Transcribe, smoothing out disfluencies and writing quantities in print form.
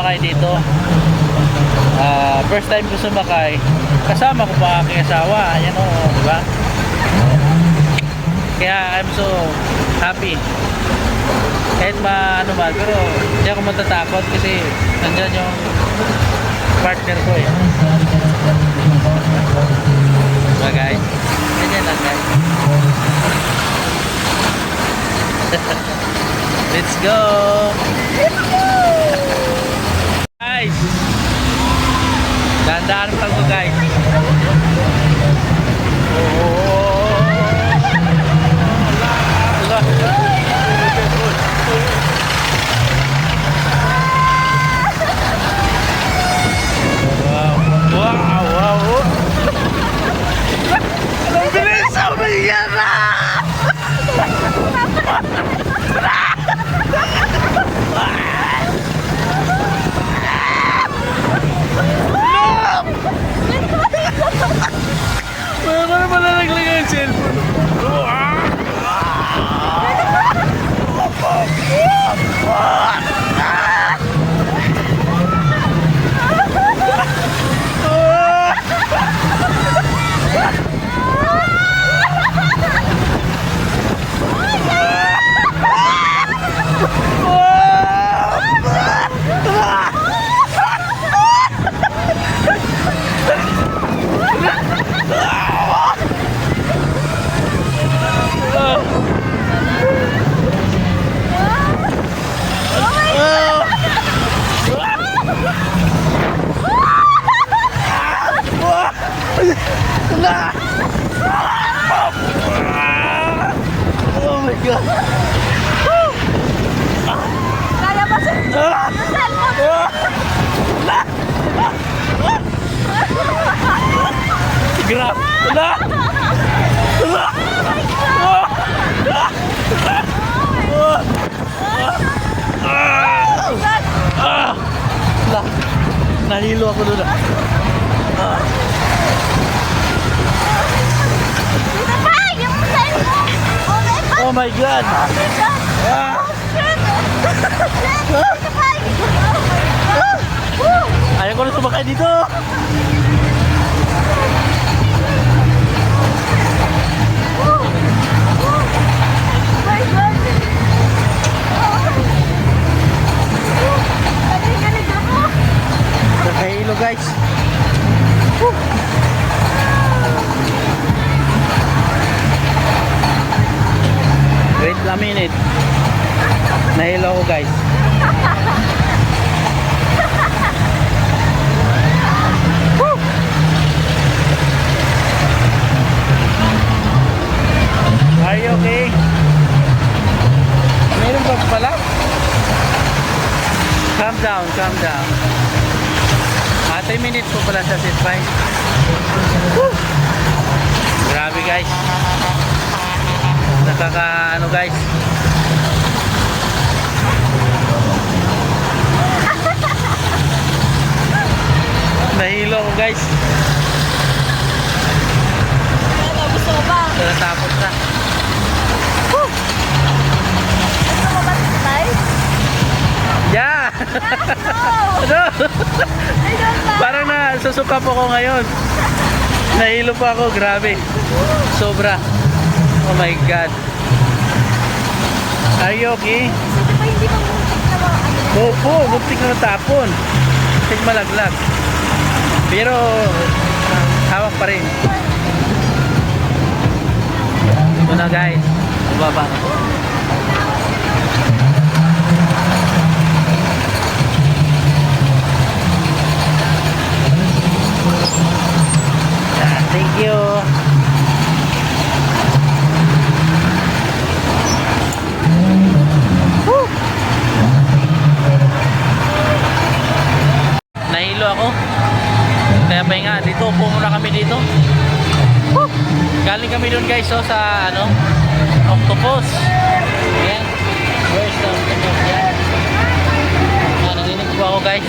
sumakay dito. First time ko sumakay, kasama ko pa aking asawa. Ayan o, diba? Kaya I'm so happy. Kahit ano man, pero hindi ako matatakot kasi nandyan yung partner ko eh. Diba guys? Ganyan lang guys. Let's go! Guys! Dahan-dahan lang ko guys. Oh my God! Kaya ba sa Grab! Wala! Wala! Wala! Nahilo ako doon. Oh my God! Ayaw ko na sumakay dito! Nakahilo guys! Wait a minute. Nahilo ako guys. Are you okay? Meron ba pala? Calm down, calm down. 3 minutes po pala sa sit-by. Grabe guys. Nakaka ano guys. Nahilo ko guys. Natapos na. Gusto mo ba tayo? Yeah! Ano? I don't like. Parang nasusuka po ko ngayon. Nahilo pa ako, grabe. Sobra. Oh my God. Are you okay? So, di ba hindi pa muntik na mga ano? Opo, muntik na natapon. Muntik malaglag. Pero hawak pa rin. Ito na guys. Baba na po. Thank you. Nahilo ako. Kaya pahinga, dito po muna kami dito. Galing kami doon guys sa ano, octopus. Ayan. Where's the octopus? Yan. Narinig po ako guys.